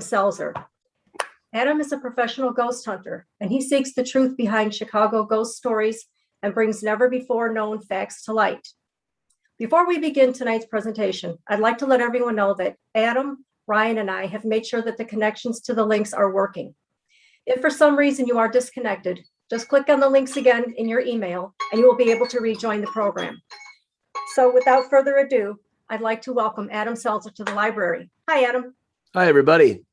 Saltzer. Adam is a professional ghost hunter, and he seeks the truth behind Chicago ghost stories and brings never-before-known facts to light. Before we begin tonight's presentation, I'd like to let everyone know that Adam, Ryan, and I have made sure that the connections to the links are working. If for some reason you are disconnected, just click on the links again in your email, and you will be able to rejoin the program. So without further ado, I'd like to welcome Adam Saltzer to the library. Hi, Adam. Hi, everybody.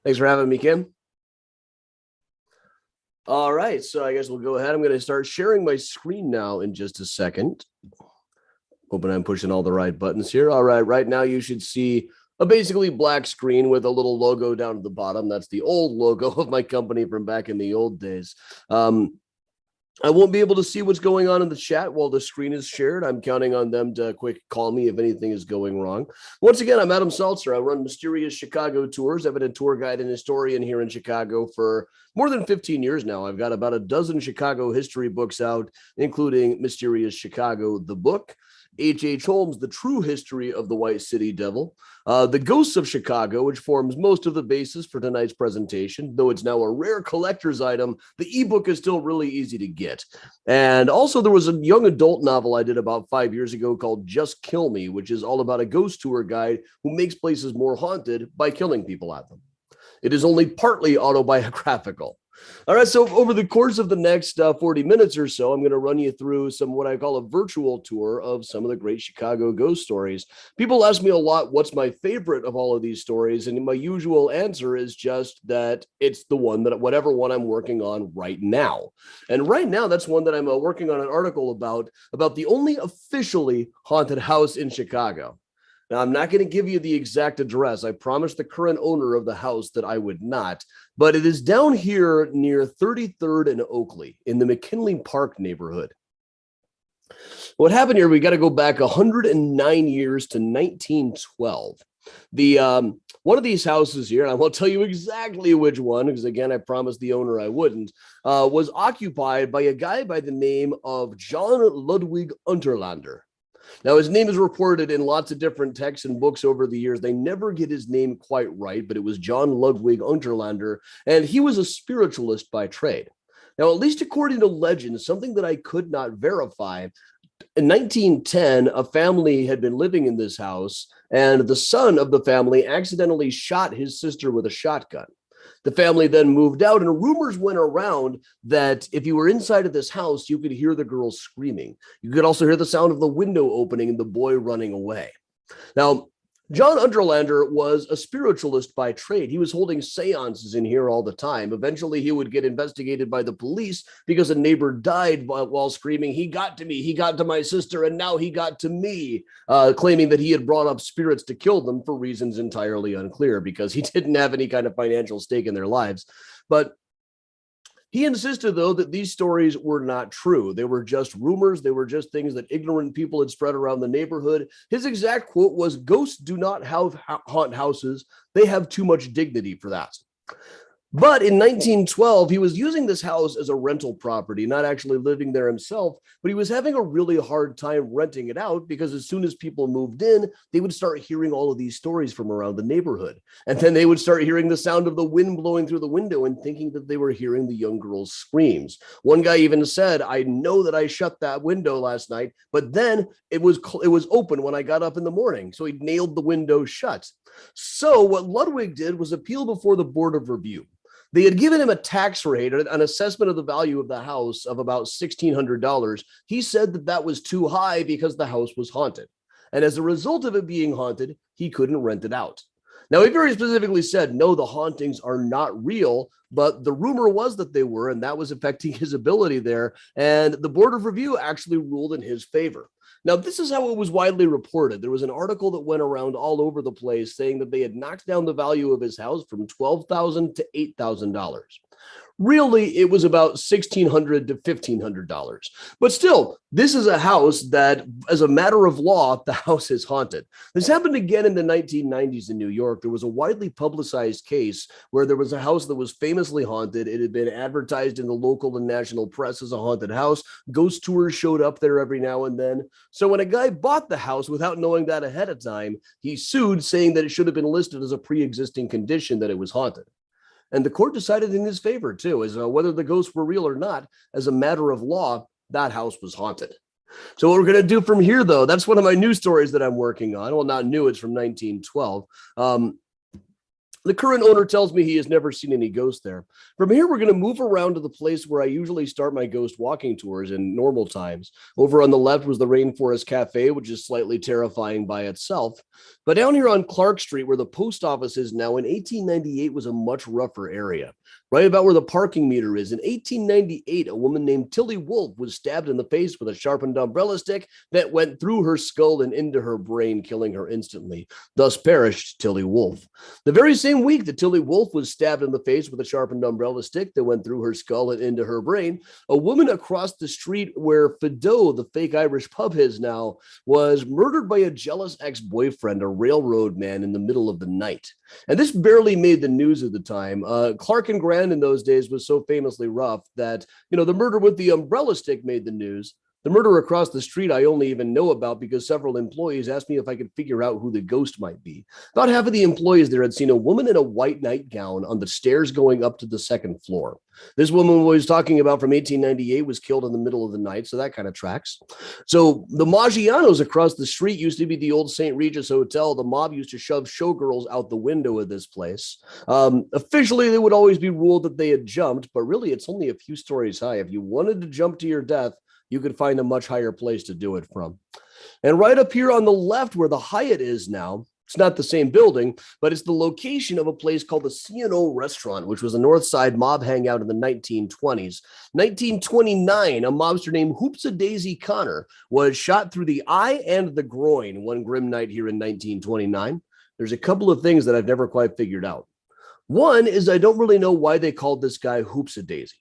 Thanks for having me, Kim. All right, so I guess we'll go ahead. I'm going to start sharing my screen now in just a second. Hoping I'm pushing all the right buttons here. All right, right now you should see a basically black screen with a little logo down at the bottom. That's the old logo of my company from back in the old days. I won't be able to see what's going on in the chat while the screen is shared. I'm counting on them to quick call me if anything is going wrong. Once again, I'm Adam Saltzer. I run Mysterious Chicago Tours. I've been a tour guide and historian here in Chicago for more than 15 years now. I've got about a dozen Chicago history books out, including Mysterious Chicago, the book, H.H. Holmes, The True History of the White City Devil, The Ghosts of Chicago, which forms most of the basis for tonight's presentation. Though it's now a rare collector's item, the ebook is still really easy to get. And also there was a young adult novel I did about 5 years ago called Just Kill Me, which is all about a ghost tour guide who makes places more haunted by killing people at them. It is only partly autobiographical. All right, so over the course of the next 40 minutes or so, I'm going to run you through some what I call a virtual tour of some of the great Chicago ghost stories. People ask me a lot, what's my favorite of all of these stories? And my usual answer is just that it's the one that whatever one I'm working on right now. And right now, that's one that I'm working on an article about the only officially haunted house in Chicago. Now, I'm not going to give you the exact address. I promised the current owner of the house that I would not, but it is down here near 33rd and Oakley in the McKinley Park neighborhood. What happened here, we got to go back 109 years to 1912. One of these houses here, and I won't tell you exactly which one, because again, I promised the owner I wouldn't, was occupied by a guy by the name of John Ludwig Unterlander. Now, his name is reported in lots of different texts and books over the years. They never get his name quite right, but it was John Ludwig Unterlander, and he was a spiritualist by trade. Now, at least according to legend, something that I could not verify, in 1910, a family had been living in this house, and the son of the family accidentally shot his sister with a shotgun. The family then moved out, and rumors went around that if you were inside of this house, you could hear the girl screaming. You could also hear the sound of the window opening and the boy running away. Now, John Underlander was a spiritualist by trade. He was holding seances in here all the time. Eventually, he would get investigated by the police because a neighbor died while screaming, "He got to me, he got to my sister, and now he got to me," claiming that he had brought up spirits to kill them for reasons entirely unclear because he didn't have any kind of financial stake in their lives. But he insisted, though, that these stories were not true. They were just rumors. They were just things that ignorant people had spread around the neighborhood. His exact quote was, "Ghosts do not haunt houses. They have too much dignity for that." But in 1912, he was using this house as a rental property, not actually living there himself, but he was having a really hard time renting it out because as soon as people moved in, they would start hearing all of these stories from around the neighborhood. And then they would start hearing the sound of the wind blowing through the window and thinking that they were hearing the young girl's screams. One guy even said, "I know that I shut that window last night, but then it was open when I got up in the morning." So he nailed the window shut. So what Ludwig did was appeal before the Board of Review. They had given him a tax rate, an assessment of the value of the house of about $1,600. He said that that was too high because the house was haunted. And as a result of it being haunted, he couldn't rent it out. Now, he very specifically said, no, the hauntings are not real, but the rumor was that they were, and that was affecting his ability there. And the Board of Review actually ruled in his favor. Now, this is how it was widely reported. There was an article that went around all over the place saying that they had knocked down the value of his house from $12,000 to $8,000. Really, it was about $1,600 to $1,500. But still, this is a house that, as a matter of law, the house is haunted. This happened again in the 1990s in New York. There was a widely publicized case where there was a house that was famously haunted. It had been advertised in the local and national press as a haunted house. Ghost tours showed up there every now and then. So when a guy bought the house without knowing that ahead of time, he sued, saying that it should have been listed as a pre-existing condition that it was haunted. And the court decided in his favor, too, as whether the ghosts were real or not. As a matter of law, that house was haunted. So what we're going to do from here, though, that's one of my new stories that I'm working on. Well, not new, it's from 1912. The current owner tells me he has never seen any ghosts there. From here, we're going to move around to the place where I usually start my ghost walking tours in normal times. Over on the left was the Rainforest Cafe, which is slightly terrifying by itself. But down here on Clark Street, where the post office is now, in 1898 was a much rougher area. Right about where the parking meter is, in 1898, a woman named Tilly Wolfe was stabbed in the face with a sharpened umbrella stick that went through her skull and into her brain, killing her instantly. Thus perished Tilly Wolfe. The very same week that Tilly Wolfe was stabbed in the face with a sharpened umbrella stick that went through her skull and into her brain, a woman across the street where Fido, the fake Irish pub is now, was murdered by a jealous ex-boyfriend, a railroad man, in the middle of the night. And this barely made the news at the time. Clark and Grand in those days was so famously rough that, the murder with the umbrella stick made the news. The murder across the street I only even know about because several employees asked me if I could figure out who the ghost might be. About half of the employees there had seen a woman in a white nightgown on the stairs going up to the second floor. This woman we was talking about from 1898 was killed in the middle of the night, so that kind of tracks. So the Maggianos across the street used to be the old St. Regis Hotel. The mob used to shove showgirls out the window of this place. Officially, they would always be ruled that they had jumped, but really it's only a few stories high. If you wanted to jump to your death, you could find a much higher place to do it from. And right up here on the left where the Hyatt is now, it's not the same building, but it's the location of a place called the Cno Restaurant, which was a North Side mob hangout in the 1920s. 1929, a mobster named Hoopsa Daisy Connor was shot through the eye and the groin one grim night here in 1929. There's a couple of things that I've never quite figured out. One is I don't really know why they called this guy Hoopsa Daisy.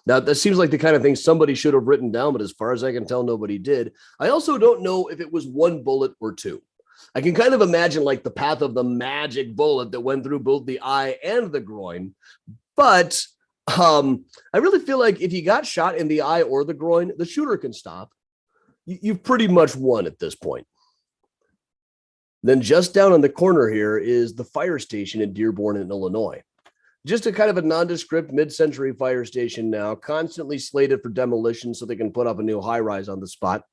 Now, that seems like the kind of thing somebody should have written down, but as far as I can tell, nobody did. I also don't know if it was one bullet or two. I can kind of imagine like the path of the magic bullet that went through both the eye and the groin. But I really feel like if you got shot in the eye or the groin, the shooter can stop. You've pretty much won at this point. Then just down on the corner here is the fire station in Dearborn in Illinois. Just a kind of a nondescript mid-century fire station now, constantly slated for demolition so they can put up a new high-rise on the spot.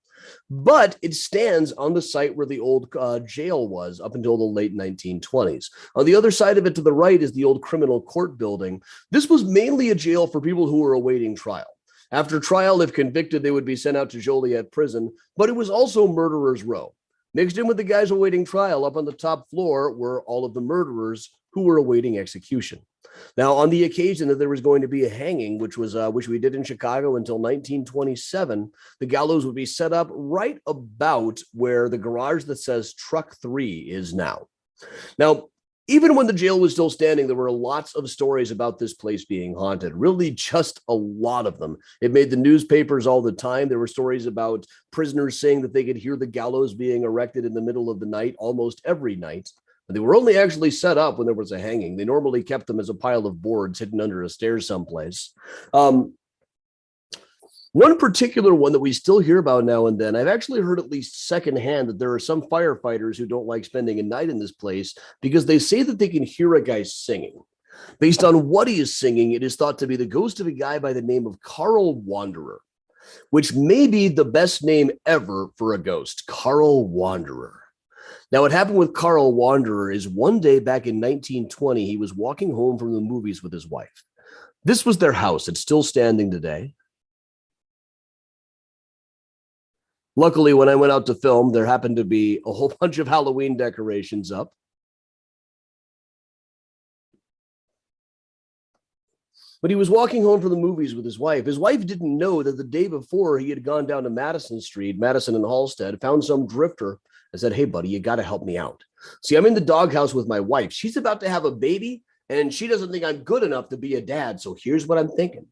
But it stands on the site where the old jail was up until the late 1920s. On the other side of it to the right is the old criminal court building. This was mainly a jail for people who were awaiting trial. After trial, if convicted, they would be sent out to Joliet prison, but it was also Murderers Row. Mixed in with the guys awaiting trial, up on the top floor were all of the murderers who were awaiting execution. Now, on the occasion that there was going to be a hanging, which we did in Chicago until 1927, the gallows would be set up right about where the garage that says Truck 3 is now. Now, even when the jail was still standing, there were lots of stories about this place being haunted, really just a lot of them. It made the newspapers all the time. There were stories about prisoners saying that they could hear the gallows being erected in the middle of the night almost every night. But they were only actually set up when there was a hanging. They normally kept them as a pile of boards hidden under a stairs someplace. One particular one that we still hear about now and then, I've actually heard at least secondhand that there are some firefighters who don't like spending a night in this place because they say that they can hear a guy singing. Based on what he is singing, it is thought to be the ghost of a guy by the name of Carl Wanderer, which may be the best name ever for a ghost, Carl Wanderer. Now, what happened with Carl Wanderer is one day back in 1920, he was walking home from the movies with his wife. This was their house. It's still standing today. Luckily, when I went out to film, there happened to be a whole bunch of Halloween decorations up. But he was walking home from the movies with his wife. His wife didn't know that the day before he had gone down to Madison Street, Madison and Halstead, found some drifter and said, "Hey, buddy, you got to help me out. See, I'm in the doghouse with my wife. She's about to have a baby, And she doesn't think I'm good enough to be a dad. So here's what I'm thinking.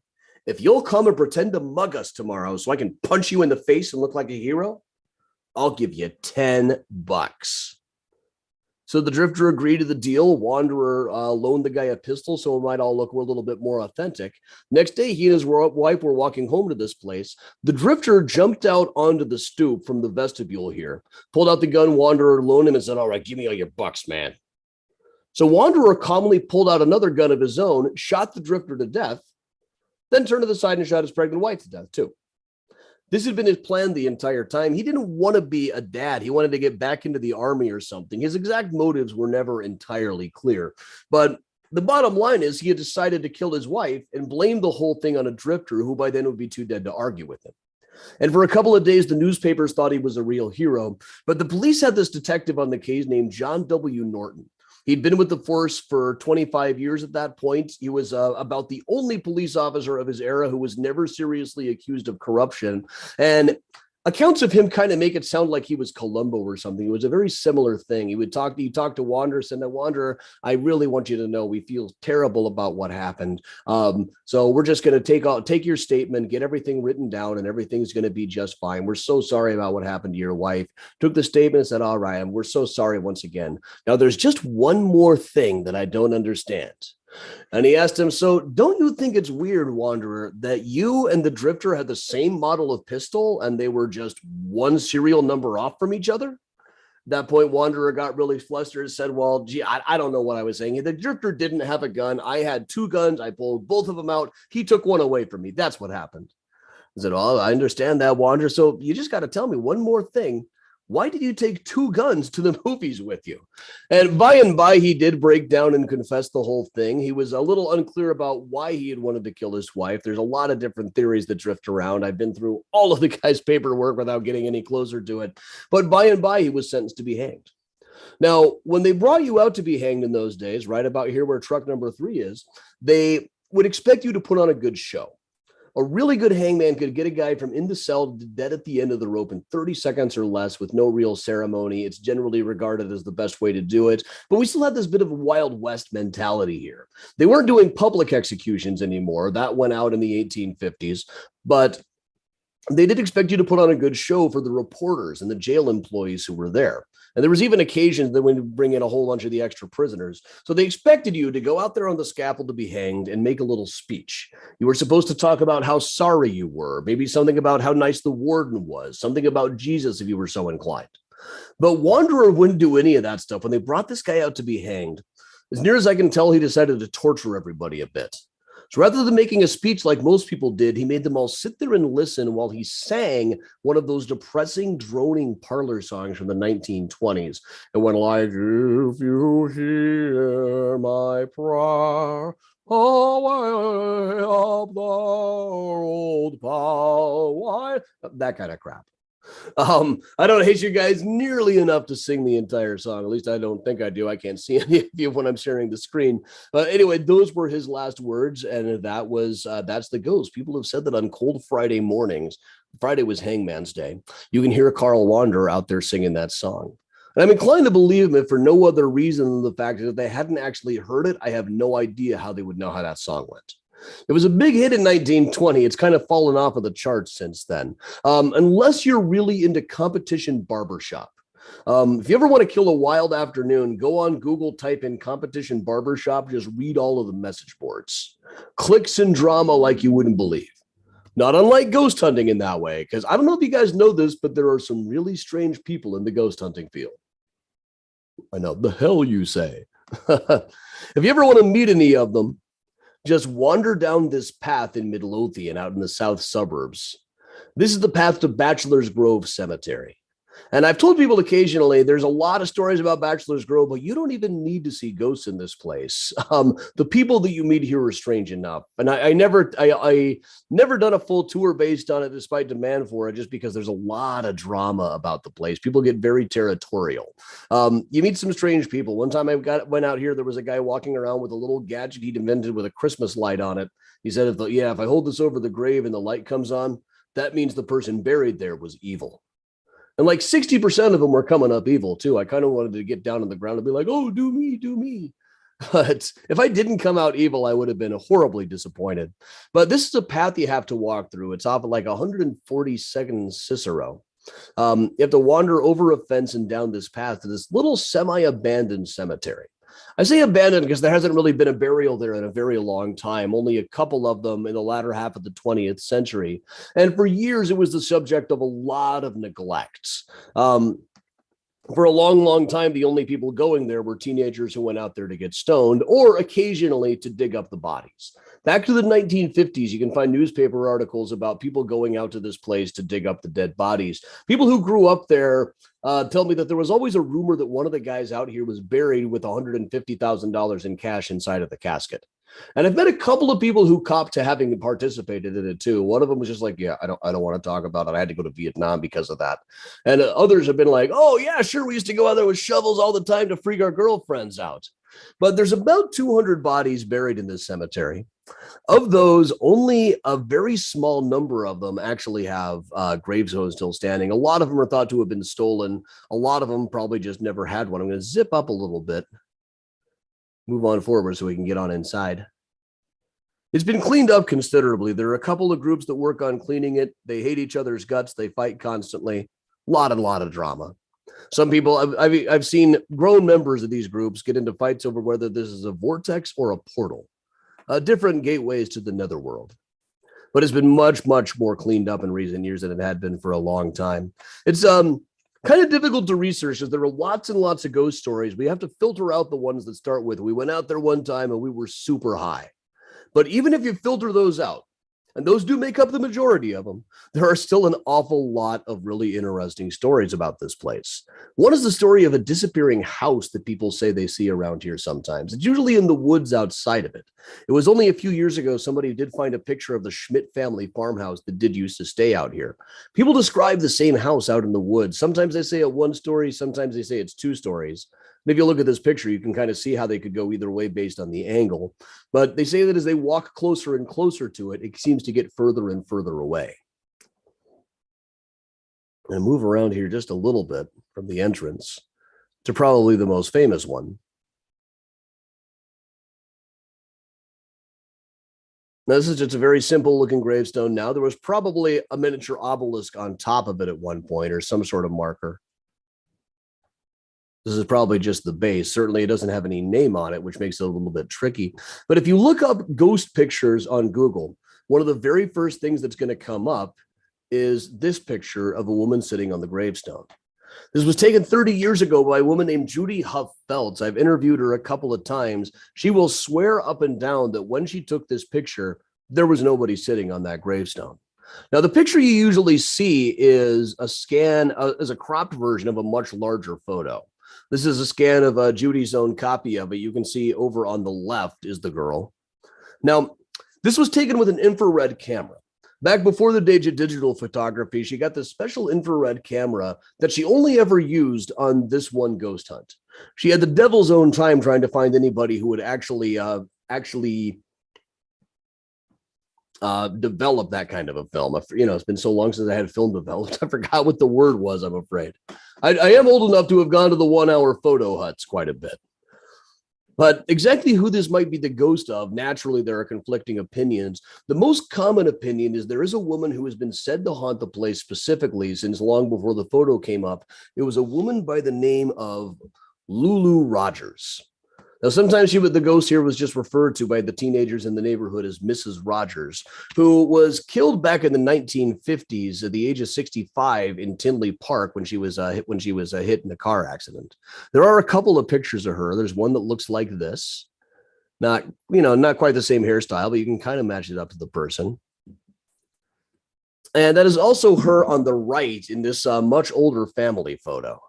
If you'll come and pretend to mug us tomorrow so I can punch you in the face and look like a hero, I'll give you $10. So the drifter agreed to the deal. Wanderer loaned the guy a pistol so it might all look a little bit more authentic. Next day, he and his wife were walking home to this place. The drifter jumped out onto the stoop from the vestibule here, pulled out the gun Wanderer loaned him and said, all right, give me all your bucks, man. So Wanderer calmly pulled out another gun of his own, shot the drifter to death, then turned to the side and shot his pregnant wife to death too. This had been his plan the entire time. He didn't want to be a dad. He wanted to get back into the army or something. His exact motives were never entirely clear. But the bottom line is he had decided to kill his wife and blamed the whole thing on a drifter who by then would be too dead to argue with him. And for a couple of days, the newspapers thought he was a real hero. But the police had this detective on the case named John W. Norton. He'd been with the force for 25 years at that point. He was about the only police officer of his era who was never seriously accused of corruption. And accounts of him kind of make it sound like he was Columbo or something. It was a very similar thing. He talked to Wanderer, said, "Now, Wanderer, I really want you to know we feel terrible about what happened. So we're just going to take your statement, get everything written down, and everything's going to be just fine. We're so sorry about what happened to your wife." Took the statement and said, "All right, we're so sorry once again. Now, there's just one more thing that I don't understand." And he asked him, "So don't you think it's weird, Wanderer, that you and the drifter had the same model of pistol and they were just one serial number off from each other?" At that point, Wanderer got really flustered and said, "Well, gee, I don't know what I was saying. The drifter didn't have a gun. I had two guns. I pulled both of them out. He took one away from me. That's what happened." I said, "Oh, I understand that, Wanderer. So you just got to tell me one more thing. Why did you take two guns to the movies with you?" And by, he did break down and confess the whole thing. He was a little unclear about why he had wanted to kill his wife. There's a lot of different theories that drift around. I've been through all of the guy's paperwork without getting any closer to it. But by, he was sentenced to be hanged. Now, when they brought you out to be hanged in those days, right about here where truck number 3 is, they would expect you to put on a good show. A really good hangman could get a guy from in the cell to dead at the end of the rope in 30 seconds or less with no real ceremony. It's generally regarded as the best way to do it. But we still had this bit of a Wild West mentality here. They weren't doing public executions anymore. That went out in the 1850s. But they did expect you to put on a good show for the reporters and the jail employees who were there. And there was even occasions that when you bring in a whole bunch of the extra prisoners. So they expected you to go out there on the scaffold to be hanged and make a little speech. You were supposed to talk about how sorry you were, maybe something about how nice the warden was, something about Jesus if you were so inclined. But Wanderer wouldn't do any of that stuff. When they brought this guy out to be hanged, as near as I can tell, he decided to torture everybody a bit. So rather than making a speech like most people did, he made them all sit there and listen while he sang one of those depressing, droning parlor songs from the 1920s. And went like, "If you hear my prayer, away up the old path," that kind of crap. I don't hate you guys nearly enough to sing the entire song. At least I don't think I do. I can't see any of you when I'm sharing the screen. Anyway, those were his last words, and that's the ghost. People have said that on cold Friday mornings, Friday was Hangman's Day, you can hear Carl Wanderer out there singing that song. And I'm inclined to believe him if for no other reason than the fact that if they hadn't actually heard it, I have no idea how they would know how that song went. It was a big hit in 1920. It's kind of fallen off of the charts since then, unless you're really into competition barbershop. If you ever want to kill a wild afternoon, go on Google, type in competition barbershop, just read all of the message boards. Clicks and drama like you wouldn't believe. Not unlike ghost hunting in that way, because I don't know if you guys know this, but there are some really strange people in the ghost hunting field. I know, the hell you say. If you ever want to meet any of them, just wander down this path in Midlothian out in the south suburbs. This is the path to Bachelor's Grove Cemetery. And I've told people occasionally, there's a lot of stories about Bachelor's Grove, but you don't even need to see ghosts in this place. The people that you meet here are strange enough. And I never done a full tour based on it, despite demand for it, just because there's a lot of drama about the place. People get very territorial. You meet some strange people. One time went out here, there was a guy walking around with a little gadget he'd invented with a Christmas light on it. He said, if I hold this over the grave and the light comes on, that means the person buried there was evil. And like 60% of them were coming up evil too. I kind of wanted to get down on the ground and be like, "Oh, do me, do me." But if I didn't come out evil, I would have been horribly disappointed. But this is a path you have to walk through. It's off of like 142nd Cicero. You have to wander over a fence and down this path to this little semi-abandoned cemetery. I say abandoned because there hasn't really been a burial there in a very long time, only a couple of them in the latter half of the 20th century. And for years, it was the subject of a lot of neglect. For a long, long time, the only people going there were teenagers who went out there to get stoned or occasionally to dig up the bodies. Back to the 1950s, you can find newspaper articles about people going out to this place to dig up the dead bodies. People who grew up there tell me that there was always a rumor that one of the guys out here was buried with $150,000 in cash inside of the casket. And I've met a couple of people who copped to having participated in it too. One of them was just like, yeah, I don't want to talk about it. I had to go to Vietnam because of that. And others have been like, oh yeah, sure. We used to go out there with shovels all the time to freak our girlfriends out. But there's about 200 bodies buried in this cemetery. Of those, only a very small number of them actually have gravestones still standing. A lot of them are thought to have been stolen. A lot of them probably just never had one. I'm going to zip up a little bit. Move on forward so we can get on inside. It's been cleaned up considerably. There are a couple of groups that work on cleaning it. They hate each other's guts. They fight constantly. A lot of drama. Some people, I've seen grown members of these groups get into fights over whether this is a vortex or a portal. Different gateways to the netherworld. But it's been much more cleaned up in recent years than it had been for a long time. It's kind of difficult to research because there are lots and lots of ghost stories. We have to filter out the ones that start with, we went out there one time and we were super high. But even if you filter those out, and those do make up the majority of them, there are still an awful lot of really interesting stories about this place. One is the story of a disappearing house that people say they see around here sometimes. It's usually in the woods outside of it. It was only a few years ago somebody did find a picture of the Schmidt family farmhouse that did used to stay out here. People describe the same house out in the woods. Sometimes they say it's one story, sometimes they say it's two stories. And if you look at this picture, you can kind of see how they could go either way based on the angle. But they say that as they walk closer and closer to it, it seems to get further and further away. And move around here just a little bit from the entrance to probably the most famous one. Now, this is just a very simple looking gravestone. Now, there was probably a miniature obelisk on top of it at one point or some sort of marker. This is probably just the base. Certainly, it doesn't have any name on it, which makes it a little bit tricky. But if you look up ghost pictures on Google, one of the very first things that's going to come up is this picture of a woman sitting on the gravestone. This was taken 30 years ago by a woman named Judy Huff Feltz. I've interviewed her a couple of times. She will swear up and down that when she took this picture, there was nobody sitting on that gravestone. Now, the picture you usually see is a scan, is a cropped version of a much larger photo. This is a scan of Judy's own copy of it. You can see over on the left is the girl. Now, this was taken with an infrared camera. Back before the days of digital photography, she got this special infrared camera that she only ever used on this one ghost hunt. She had the devil's own time trying to find anybody who would actually develop that kind of a film. It's been so long since I had film developed. I forgot what the word was, I'm afraid. I am old enough to have gone to the 1 hour photo huts quite a bit. But exactly who this might be the ghost of, naturally, there are conflicting opinions. The most common opinion is there is a woman who has been said to haunt the place specifically since long before the photo came up. It was a woman by the name of Lulu Rogers. Now, sometimes the ghost here was just referred to by the teenagers in the neighborhood as Mrs. Rogers, who was killed back in the 1950s at the age of 65 in Tinley Park when she was hit in a car accident. There are a couple of pictures of her. There's one that looks like this, not quite the same hairstyle, but you can kind of match it up to the person. And that is also her on the right in this much older family photo.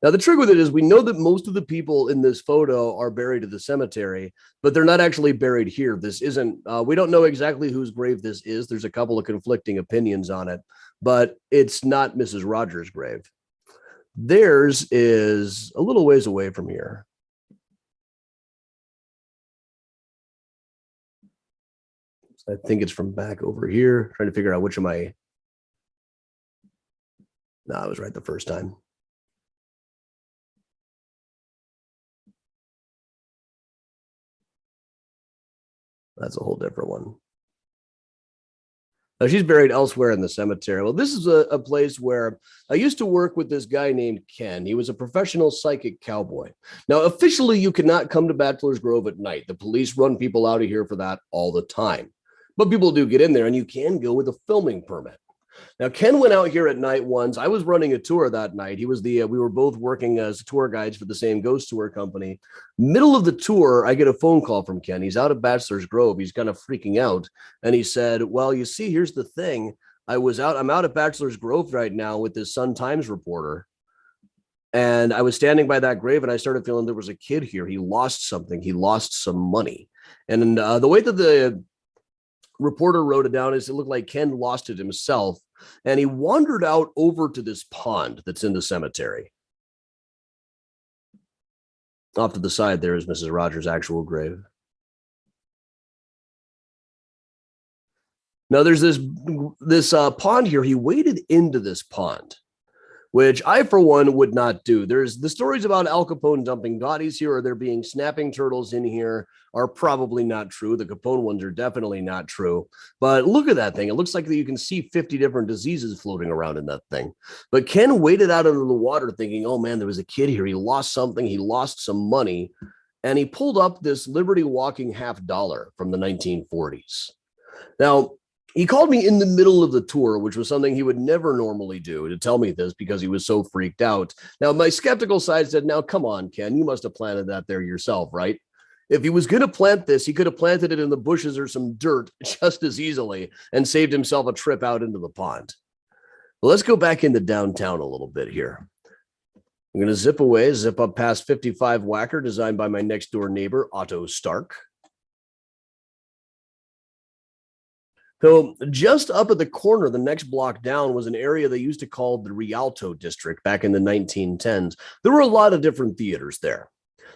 Now, the trick with it is we know that most of the people in this photo are buried at the cemetery, but they're not actually buried here. This isn't, we don't know exactly whose grave this is. There's a couple of conflicting opinions on it, but it's not Mrs. Rogers' grave. Theirs is a little ways away from here. I think it's from back over here, trying to figure out which of my, no, I was right the first time. That's a whole different one. She's buried elsewhere in the cemetery. Well, this is a place where I used to work with this guy named Ken. He was a professional psychic cowboy. Now, officially, you cannot come to Bachelor's Grove at night. The police run people out of here for that all the time. But people do get in there, and you can go with a filming permit. Now, Ken went out here at night once. I was running a tour that night. He was we were both working as tour guides for the same ghost tour company. Middle of the tour, I get a phone call from Ken. He's out of Bachelor's Grove. He's kind of freaking out. And he said, well, you see, here's the thing. I'm out at Bachelor's Grove right now with this Sun-Times reporter. And I was standing by that grave and I started feeling there was a kid here. He lost something. He lost some money. And the way that the reporter wrote it down is it looked like Ken lost it himself. And he wandered out over to this pond that's in the cemetery. Off to the side there is Mrs. Rogers' actual grave. Now there's this pond here. He waded into this pond, which I, for one, would not do. There's the stories about Al Capone dumping bodies here, or there being snapping turtles in here, are probably not true. The Capone ones are definitely not true. But look at that thing. It looks like you can see 50 different diseases floating around in that thing. But Ken waded out into the water thinking, oh man, there was a kid here. He lost something. He lost some money. And he pulled up this Liberty Walking $50 from the 1940s. Now, he called me in the middle of the tour, which was something he would never normally do, to tell me this because he was so freaked out. Now, my skeptical side said, now, come on, Ken, you must have planted that there yourself, right? If he was going to plant this, he could have planted it in the bushes or some dirt just as easily and saved himself a trip out into the pond. Well, let's go back into downtown a little bit here. I'm going to zip up past 55 Wacker, designed by my next door neighbor, Otto Stark. So just up at the corner, the next block down, was an area they used to call the Rialto District back in the 1910s. There were a lot of different theaters there.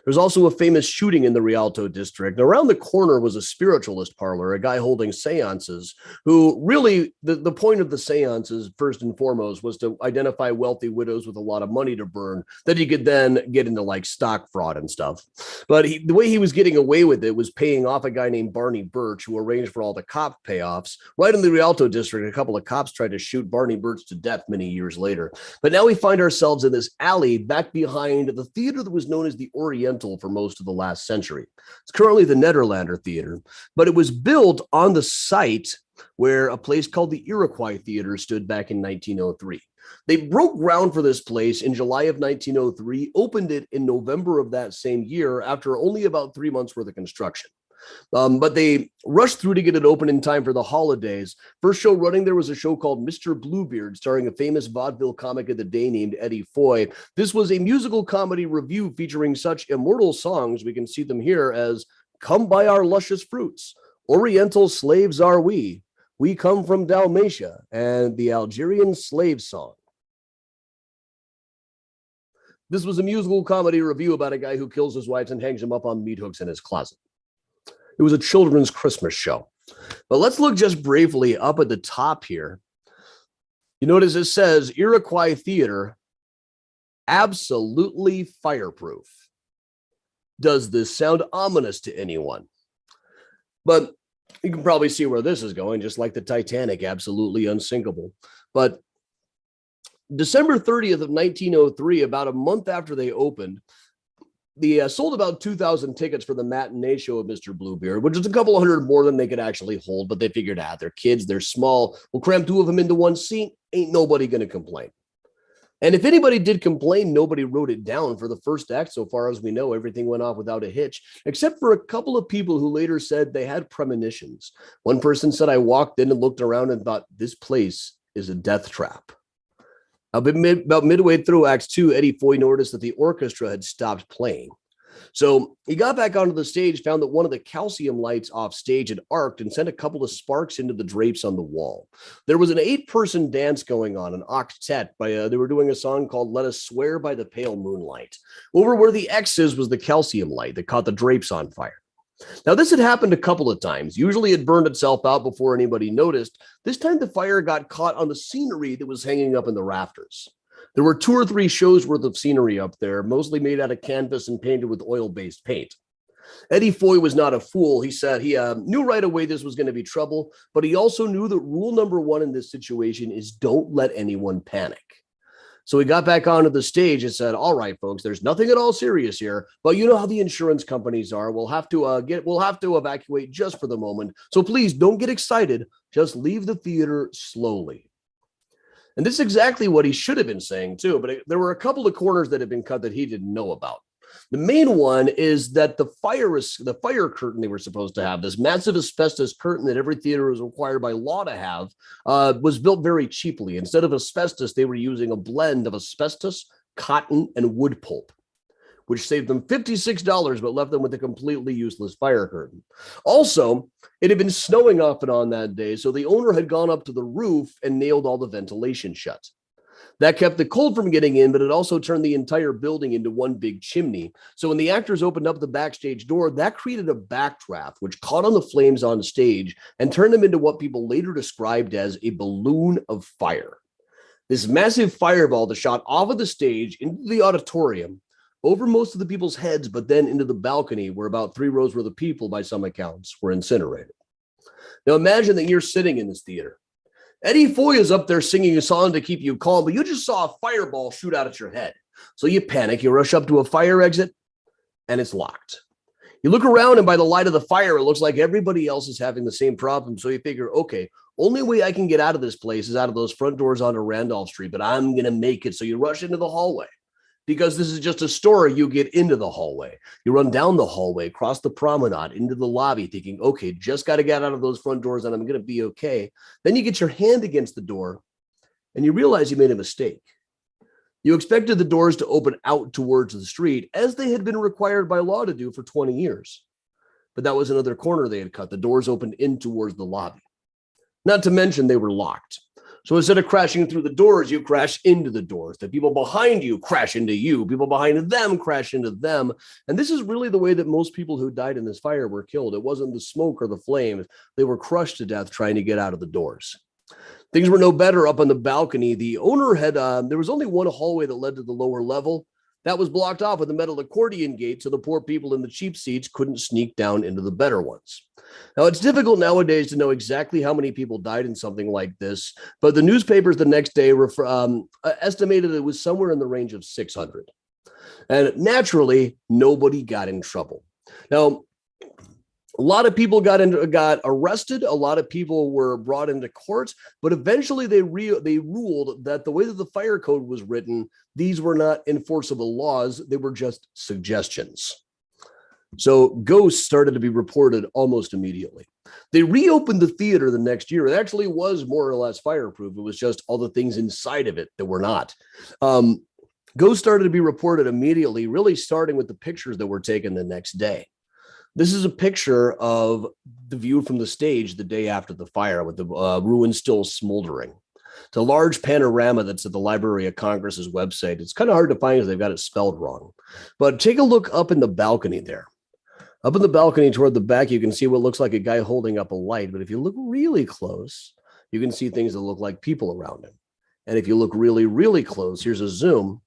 There's also a famous shooting in the Rialto District. Around the corner was a spiritualist parlor, a guy holding seances, who really, the point of the seances, first and foremost, was to identify wealthy widows with a lot of money to burn that he could then get into like stock fraud and stuff. But the way he was getting away with it was paying off a guy named Barney Birch, who arranged for all the cop payoffs. Right in the Rialto District, a couple of cops tried to shoot Barney Birch to death many years later. But now we find ourselves in this alley back behind the theater that was known as the Oriental for most of the last century. It's currently the Netherlander Theater, but it was built on the site where a place called the Iroquois Theater stood back in 1903. They broke ground for this place in July of 1903, opened it in November of that same year after only about 3 months worth of construction. But they rushed through to get it open in time for the holidays. First show running there was a show called Mr. Bluebeard, starring a famous vaudeville comic of the day named Eddie Foy. This was a musical comedy revue featuring such immortal songs, we can see them here, as Come By Our Luscious Fruits, Oriental Slaves Are We Come From Dalmatia, and the Algerian Slave Song. This was a musical comedy revue about a guy who kills his wives and hangs them up on meat hooks in his closet. It was a children's Christmas show. But let's look just briefly up at the top here. You notice it says Iroquois Theater, absolutely fireproof. Does this sound ominous to anyone? But you can probably see where this is going, just like the Titanic, absolutely unsinkable. But December 30th of 1903, about a month after they opened, they sold about 2,000 tickets for the matinee show of Mr. Bluebeard, which is a couple hundred more than they could actually hold, but they figured out they're kids, they're small. We'll cram two of them into one seat. Ain't nobody going to complain. And if anybody did complain, nobody wrote it down for the first act. So far as we know, everything went off without a hitch, except for a couple of people who later said they had premonitions. One person said, I walked in and looked around and thought, this place is a death trap. About midway through Act 2, Eddie Foy noticed that the orchestra had stopped playing. So he got back onto the stage, found that one of the calcium lights off stage had arced and sent a couple of sparks into the drapes on the wall. There was an 8-person dance going on, an octet. They were doing a song called Let Us Swear by the Pale Moonlight. Over where the X is was the calcium light that caught the drapes on fire. Now, this had happened a couple of times. Usually it burned itself out before anybody noticed. This time the fire got caught on the scenery that was hanging up in the rafters. There were 2 or 3 shows worth of scenery up there, mostly made out of canvas and painted with oil-based paint. Eddie Foy was not a fool. He said he knew right away this was going to be trouble, but he also knew that rule number one in this situation is don't let anyone panic. So he got back onto the stage and said, all right, folks, there's nothing at all serious here, but you know how the insurance companies are. We'll have to evacuate just for the moment. So please don't get excited. Just leave the theater slowly. And this is exactly what he should have been saying too, but there were a couple of corners that had been cut that he didn't know about. The main one is that the fire curtain they were supposed to have, this massive asbestos curtain that every theater was required by law to have, was built very cheaply. Instead of asbestos, they were using a blend of asbestos, cotton, and wood pulp, which saved them $56 but left them with a completely useless fire curtain. Also, it had been snowing off and on that day, so the owner had gone up to the roof and nailed all the ventilation shut. That kept the cold from getting in, but it also turned the entire building into one big chimney. So when the actors opened up the backstage door, that created a backdraft, which caught on the flames on stage and turned them into what people later described as a balloon of fire. This massive fireball that shot off of the stage into the auditorium, over most of the people's heads, but then into the balcony where about 3 rows worth of people, by some accounts, were incinerated. Now imagine that you're sitting in this theater. Eddie Foy is up there singing a song to keep you calm, but you just saw a fireball shoot out at your head. So you panic, you rush up to a fire exit, and it's locked. You look around, and by the light of the fire, it looks like everybody else is having the same problem. So you figure, okay, only way I can get out of this place is out of those front doors onto Randolph Street, but I'm going to make it. So you rush into the hallway. Because this is just a store, you get into the hallway. You run down the hallway, cross the promenade, into the lobby, thinking, okay, just got to get out of those front doors and I'm going to be okay. Then you get your hand against the door and you realize you made a mistake. You expected the doors to open out towards the street as they had been required by law to do for 20 years. But that was another corner they had cut. The doors opened in towards the lobby. Not to mention they were locked. So instead of crashing through the doors, you crash into the doors. The people behind you crash into you. People behind them crash into them. And this is really the way that most people who died in this fire were killed. It wasn't the smoke or the flames. They were crushed to death trying to get out of the doors. Things were no better up on the balcony. The owner had, there was only one hallway that led to the lower level. That was blocked off with a metal accordion gate, so the poor people in the cheap seats couldn't sneak down into the better ones. Now, it's difficult nowadays to know exactly how many people died in something like this, but the newspapers the next day estimated it was somewhere in the range of 600. And naturally, nobody got in trouble. Now, a lot of people got arrested. A lot of people were brought into court, but eventually they ruled that the way that the fire code was written, these were not enforceable laws. They were just suggestions. So ghosts started to be reported almost immediately. They reopened the theater the next year. It actually was more or less fireproof. It was just all the things inside of it that were not. Ghosts started to be reported immediately, really starting with the pictures that were taken the next day. This is a picture of the view from the stage the day after the fire with the ruins still smoldering. It's a large panorama that's at the Library of Congress's website. It's kind of hard to find because they've got it spelled wrong. But take a look up in the balcony there. Up in the balcony toward the back, you can see what looks like a guy holding up a light. But if you look really close, you can see things that look like people around him. And if you look really, really close, here's a zoom,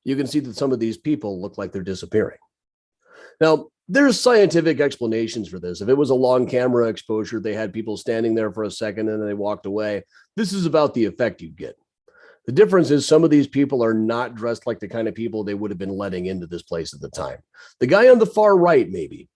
you can see that some of these people look like they're disappearing. Now, there's scientific explanations for this. If it was a long camera exposure, they had people standing there for a second and then they walked away. This is about the effect you get. The difference is some of these people are not dressed like the kind of people they would have been letting into this place at the time. The guy on the far right, maybe.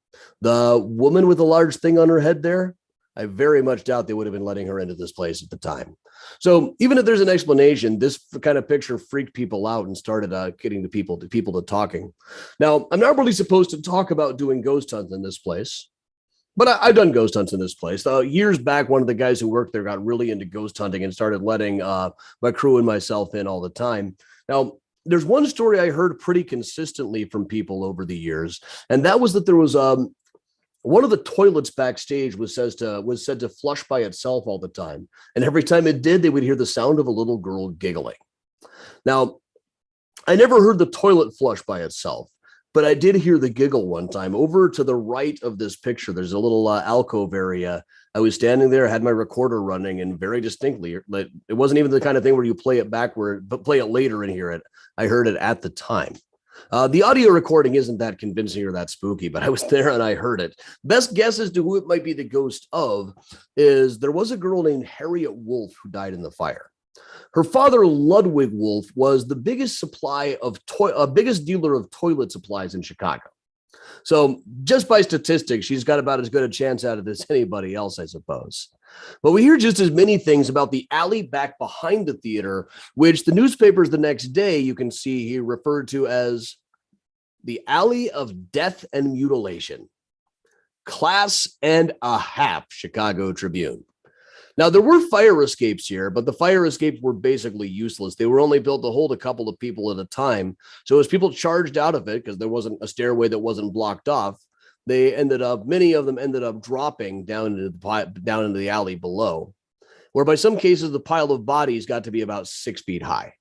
The woman with the large thing on her head there, I very much doubt they would have been letting her into this place at the time. So even if there's an explanation, this kind of picture freaked people out and started getting the people to talking. Now, I'm not really supposed to talk about doing ghost hunts in this place, but I've done ghost hunts in this place. Years back, one of the guys who worked there got really into ghost hunting and started letting my crew and myself in all the time. Now, there's one story I heard pretty consistently from people over the years, and that was that there was one of the toilets backstage was said to flush by itself all the time. And every time it did, they would hear the sound of a little girl giggling. Now, I never heard the toilet flush by itself, but I did hear the giggle one time. Over to the right of this picture, there's a little alcove area. I was standing there, had my recorder running, and very distinctly, it wasn't even the kind of thing where you play it backward, but play it later and hear it. I heard it at the time. The audio recording isn't that convincing or that spooky, but I was there and I heard it. Best guess as to who it might be the ghost of is there was a girl named Harriet Wolfe who died in the fire. Her father, Ludwig Wolfe, was the biggest biggest dealer of toilet supplies in Chicago. So just by statistics, she's got about as good a chance at it as anybody else, I suppose. But we hear just as many things about the alley back behind the theater, which the newspapers the next day, you can see he referred to as the Alley of Death and Mutilation. Class and a half, Chicago Tribune. Now, there were fire escapes here, but the fire escapes were basically useless. They were only built to hold a couple of people at a time. So as people charged out of it, because there wasn't a stairway that wasn't blocked off, many of them ended up dropping down into the alley below, where by some cases, the pile of bodies got to be about 6 feet high.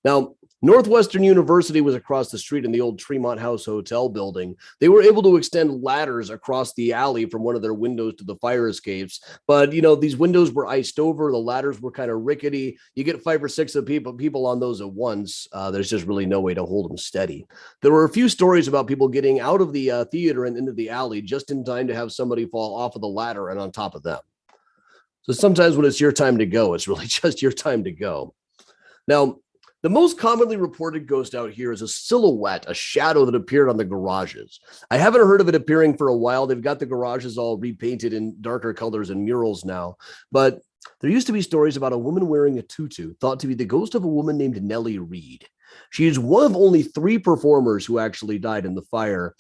Now, Northwestern University was across the street in the old Tremont House Hotel building. They were able to extend ladders across the alley from one of their windows to the fire escapes. But, these windows were iced over. The ladders were kind of rickety. You get 5 or 6 of people on those at once. There's just really no way to hold them steady. There were a few stories about people getting out of the theater and into the alley just in time to have somebody fall off of the ladder and on top of them. So sometimes when it's your time to go, it's really just your time to go. Now, the most commonly reported ghost out here is a silhouette, a shadow that appeared on the garages. I haven't heard of it appearing for a while. They've got the garages all repainted in darker colors and murals now. But there used to be stories about a woman wearing a tutu, thought to be the ghost of a woman named Nelly Reed. She is one of only 3 performers who actually died in the fire.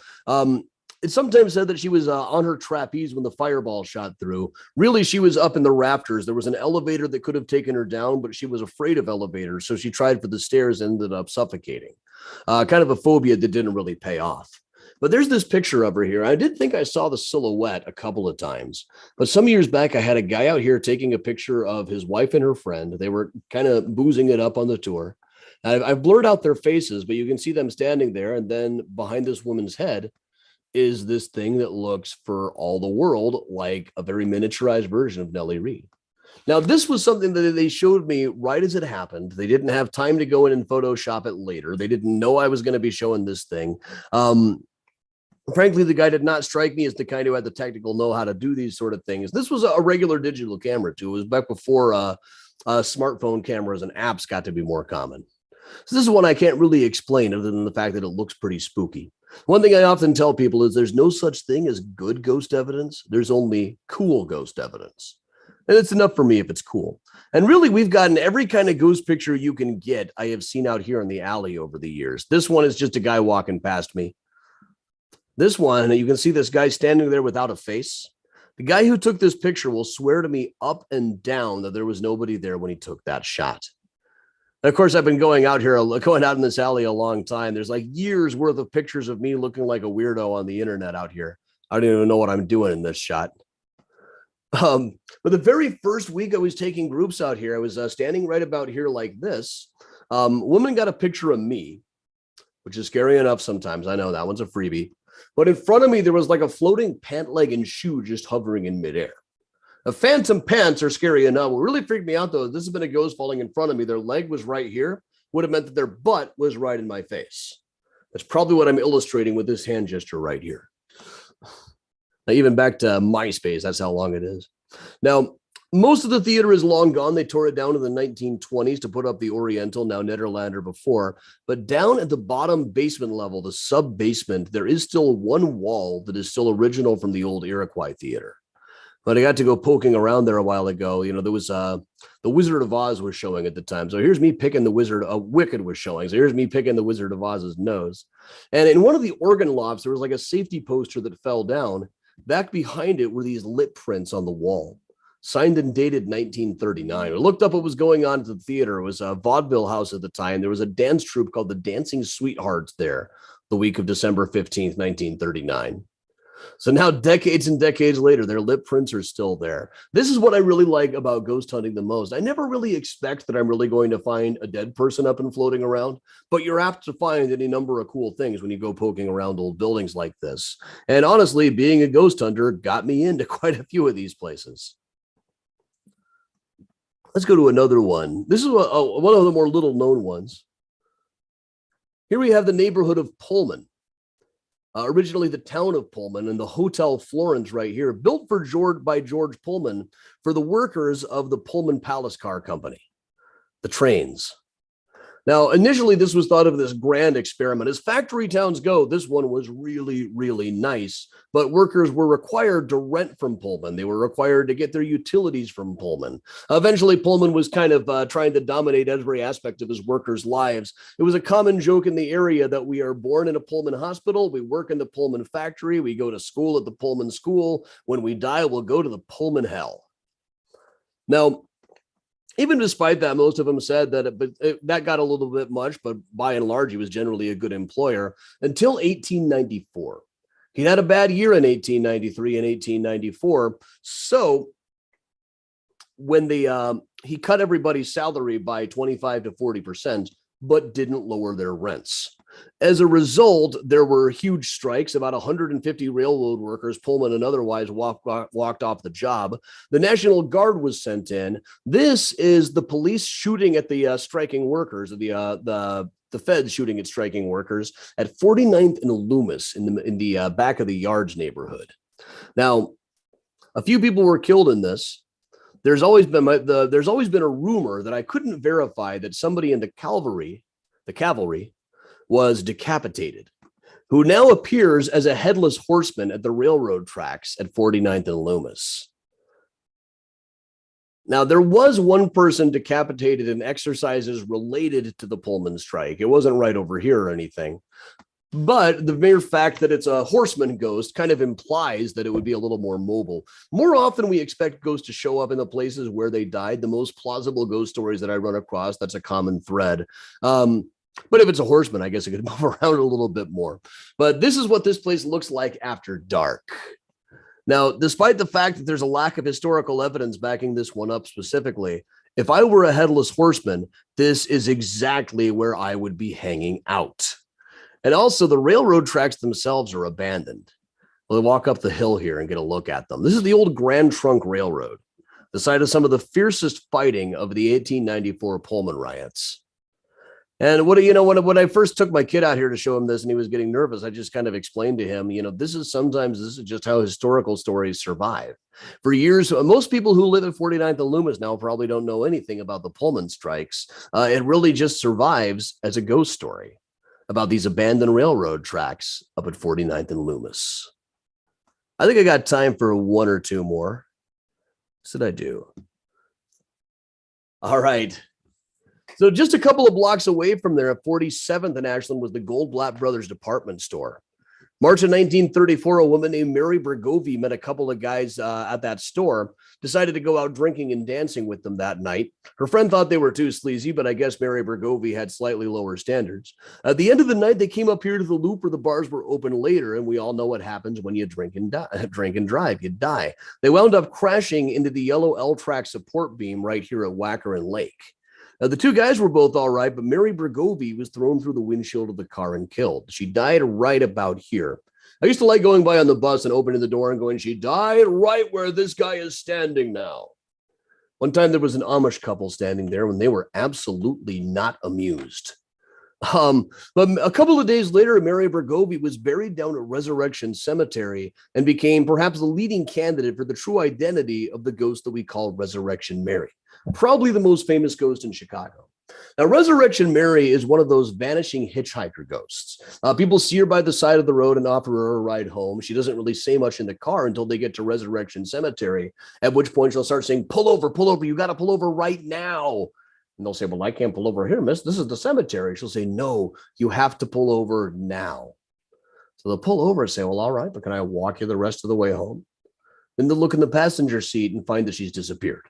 It's sometimes said that she was on her trapeze when the fireball shot through. Really, she was up in the rafters. There was an elevator that could have taken her down, but she was afraid of elevators, so she tried for the stairs and ended up suffocating. Kind of a phobia that didn't really pay off. But there's this picture of her here. I did think I saw the silhouette a couple of times, but some years back, I had a guy out here taking a picture of his wife and her friend. They were kind of boozing it up on the tour. I've blurred out their faces, but you can see them standing there, and then behind this woman's head is this thing that looks for all the world like a very miniaturized version of Nelly Reed. Now, this was something that they showed me right as it happened. They didn't have time to go in and Photoshop it later. They didn't know I was going to be showing this thing. Frankly, the guy did not strike me as the kind who had the technical know-how to do these sort of things. This was a regular digital camera, too. It was back before smartphone cameras and apps got to be more common. So this is one I can't really explain other than the fact that it looks pretty spooky. One thing I often tell people is there's no such thing as good ghost evidence. There's only cool ghost evidence. And it's enough for me if it's cool. And really, we've gotten every kind of ghost picture you can get I have seen out here in the alley over the years. This one is just a guy walking past me. This one, you can see this guy standing there without a face. The guy who took this picture will swear to me up and down that there was nobody there when he took that shot. And of course, I've been going out in this alley a long time. There's like years worth of pictures of me looking like a weirdo on the internet out here. I don't even know what I'm doing in this shot. But the very first week I was taking groups out here, I was standing right about here like this. A woman got a picture of me, which is scary enough sometimes. I know that one's a freebie. But in front of me, there was like a floating pant leg and shoe just hovering in midair. The phantom pants are scary enough. What really freaked me out, though, is this has been a ghost falling in front of me. Their leg was right here. Would have meant that their butt was right in my face. That's probably what I'm illustrating with this hand gesture right here. Now, even back to MySpace, that's how long it is. Now, most of the theater is long gone. They tore it down in the 1920s to put up the Oriental, now Netherlander before. But down at the bottom basement level, the sub-basement, there is still one wall that is still original from the old Iroquois Theater. But I got to go poking around there a while ago. There was the Wizard of Oz was showing at the time. So here's me picking the Wicked was showing. So here's me picking the Wizard of Oz's nose. And in one of the organ lofts, there was like a safety poster that fell down. Back behind it were these lip prints on the wall, signed and dated 1939. I looked up what was going on at the theater. It was a vaudeville house at the time. There was a dance troupe called the Dancing Sweethearts there the week of December 15th, 1939. So now decades and decades later, their lip prints are still there. This is what I really like about ghost hunting the most. I never really expect that I'm really going to find a dead person up and floating around, but you're apt to find any number of cool things when you go poking around old buildings like this. And honestly, being a ghost hunter got me into quite a few of these places. Let's go to another one. This is one of the more little known ones. Here we have the neighborhood of Pullman. Originally the town of Pullman, and the Hotel Florence right here, built by George Pullman for the workers of the Pullman Palace Car Company, the trains. Now, initially, this was thought of this grand experiment. As factory towns go, this one was really, really nice, but workers were required to rent from Pullman. They were required to get their utilities from Pullman. Eventually, Pullman was kind of trying to dominate every aspect of his workers' lives. It was a common joke in the area that we are born in a Pullman hospital, we work in the Pullman factory, we go to school at the Pullman school. When we die, we'll go to the Pullman hell. Now, even despite that, most of them said that that got a little bit much, but by and large, he was generally a good employer until 1894. He had a bad year in 1893 and 1894. So when he cut everybody's salary by 25 to 40%, but didn't lower their rents. As a result, there were huge strikes. About 150 railroad workers, Pullman and otherwise, walked off the job. The National Guard was sent in. This is the police shooting at the striking workers, the feds shooting at striking workers at 49th and Loomis in the back of the Yards neighborhood. Now, a few people were killed in this. There's always been a rumor that I couldn't verify that somebody in the cavalry was decapitated, who now appears as a headless horseman at the railroad tracks at 49th and Loomis. Now, there was one person decapitated in exercises related to the Pullman strike. It wasn't right over here or anything. But the mere fact that it's a horseman ghost kind of implies that it would be a little more mobile. More often, we expect ghosts to show up in the places where they died. The most plausible ghost stories that I run across, that's a common thread. But if it's a horseman, I guess it could move around a little bit more. But this is what this place looks like after dark. Now, despite the fact that there's a lack of historical evidence backing this one up specifically, if I were a headless horseman, this is exactly where I would be hanging out. And also, the railroad tracks themselves are abandoned. We'll walk up the hill here and get a look at them. This is the old Grand Trunk Railroad, the site of some of the fiercest fighting of the 1894 Pullman riots. And when I first took my kid out here to show him this and he was getting nervous, I just kind of explained to him, this is just how historical stories survive. For years, most people who live at 49th and Loomis now probably don't know anything about the Pullman strikes. It really just survives as a ghost story about these abandoned railroad tracks up at 49th and Loomis. I think I got time for one or two more. What did I do? All right. So just a couple of blocks away from there at 47th and Ashland was the Goldblatt Brothers department store. March of 1934, a woman named Mary Bregovy met a couple of guys at that store, decided to go out drinking and dancing with them that night. Her friend thought they were too sleazy, but I guess Mary Bregovy had slightly lower standards. At the end of the night, they came up here to the Loop where the bars were open later, and we all know what happens when you drink and drive. You die. They wound up crashing into the yellow L-track support beam right here at Wackerin Lake. Now, the two guys were both all right, but Mary Bregovy was thrown through the windshield of the car and killed. She died right about here. I used to like going by on the bus and opening the door and going, she died right where this guy is standing now. One time there was an Amish couple standing there when they were absolutely not amused. But a couple of days later, Mary Bregovy was buried down at Resurrection Cemetery and became perhaps the leading candidate for the true identity of the ghost that we call Resurrection Mary. Probably the most famous ghost in Chicago. Now, Resurrection Mary is one of those vanishing hitchhiker ghosts. People see her by the side of the road and offer her a ride home. She doesn't really say much in the car until they get to Resurrection Cemetery, at which point she'll start saying, pull over, you got to pull over right now. And they'll say, well, I can't pull over here, miss. This is the cemetery. She'll say, no, you have to pull over now. So they'll pull over and say, well, all right, but can I walk you the rest of the way home? Then they'll look in the passenger seat and find that she's disappeared.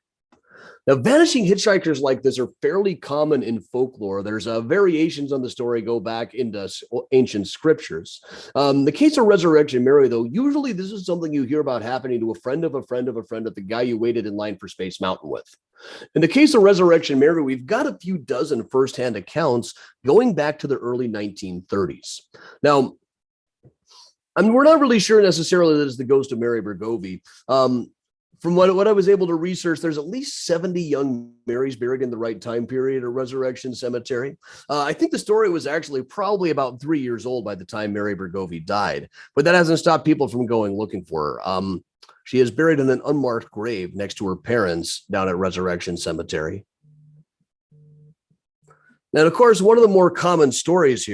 Now, vanishing hitchhikers like this are fairly common in folklore. There's variations on the story go back into ancient scriptures. The case of Resurrection Mary, though, usually this is something you hear about happening to a friend of a friend of a friend of the guy you waited in line for Space Mountain with. In the case of Resurrection Mary, we've got a few dozen firsthand accounts going back to the early 1930s. Now, we're not really sure necessarily that it's the ghost of Mary Bregovy. from what I was able to research, there's at least 70 young Marys buried in the right time period at Resurrection Cemetery. I think the story was actually probably about 3 years old by the time Mary Bergovie died, but that hasn't stopped people from going looking for her. She is buried in an unmarked grave next to her parents down at Resurrection Cemetery. And of course, one of the more common stories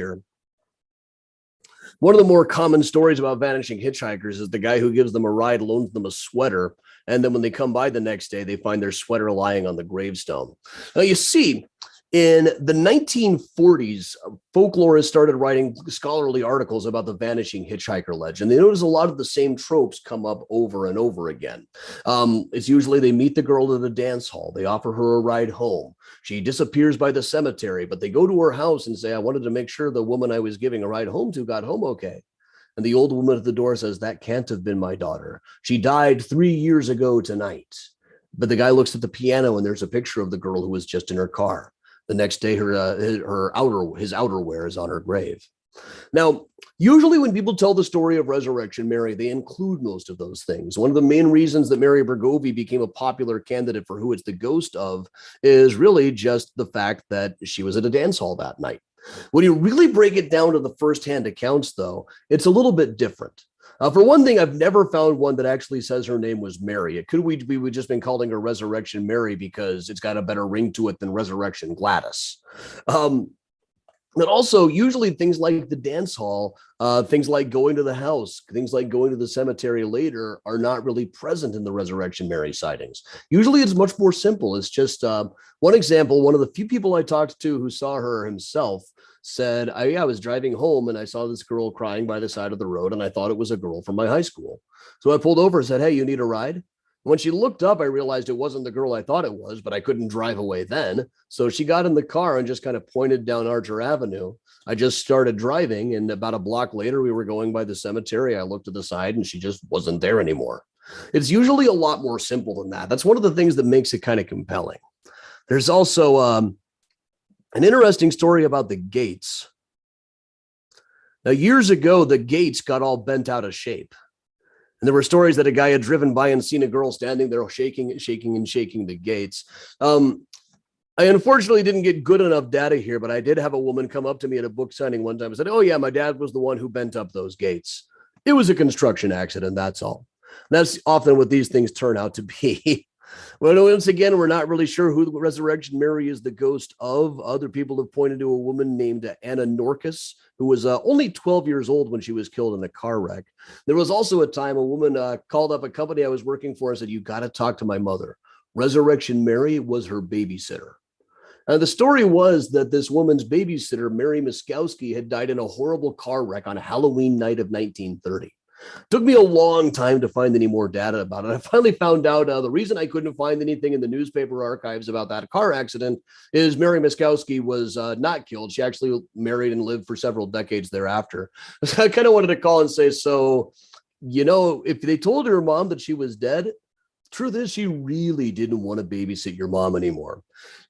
about vanishing hitchhikers is the guy who gives them a ride, loans them a sweater, and then when they come by the next day, they find their sweater lying on the gravestone. Now, you see, in the 1940s, folklorists started writing scholarly articles about the vanishing hitchhiker legend. They notice a lot of the same tropes come up over and over again. It's usually they meet the girl at a dance hall. They offer her a ride home. She disappears by the cemetery, but they go to her house and say, I wanted to make sure the woman I was giving a ride home to got home okay. And the old woman at the door says, that can't have been my daughter. She died 3 years ago tonight. But the guy looks at the piano and there's a picture of the girl who was just in her car. The next day, his outerwear is on her grave. Now, usually when people tell the story of Resurrection Mary, they include most of those things. One of the main reasons that Mary Bergovie became a popular candidate for who it's the ghost of is really just the fact that she was at a dance hall that night. When you really break it down to the firsthand accounts, though, it's a little bit different. For one thing, I've never found one that actually says her name was Mary. It could we just been calling her Resurrection Mary because it's got a better ring to it than Resurrection Gladys. But also, usually things like the dance hall, things like going to the house, things like going to the cemetery later are not really present in the Resurrection Mary sightings. Usually it's much more simple. It's just one example. One of the few people I talked to who saw her himself said, I was driving home and I saw this girl crying by the side of the road and I thought it was a girl from my high school. So I pulled over and said, hey, you need a ride? When she looked up, I realized it wasn't the girl I thought it was, but I couldn't drive away then. So she got in the car and just kind of pointed down Archer Avenue. I just started driving, and about a block later, we were going by the cemetery. I looked to the side and she just wasn't there anymore. It's usually a lot more simple than that. That's one of the things that makes it kind of compelling. There's also an interesting story about the gates. Now, years ago, the gates got all bent out of shape. And there were stories that a guy had driven by and seen a girl standing there shaking the gates. I unfortunately didn't get good enough data here, but I did have a woman come up to me at a book signing one time and said, oh yeah, my dad was the one who bent up those gates. It was a construction accident, that's all. And that's often what these things turn out to be. Well, once again, we're not really sure who the Resurrection Mary is the ghost of. Other people have pointed to a woman named Anna Norcus, who was only 12 years old when she was killed in a car wreck. There was also a time a woman called up a company I was working for and said, you got to talk to my mother. Resurrection Mary was her babysitter. The story was that this woman's babysitter, Mary Miskowski, had died in a horrible car wreck on Halloween night of 1930. Took me a long time to find any more data about it. I finally found out the reason I couldn't find anything in the newspaper archives about that car accident is Mary Miskowski was not killed. She actually married and lived for several decades thereafter. So I kind of wanted to call and say, so, you know, if they told her mom that she was dead, truth is she really didn't want to babysit your mom anymore.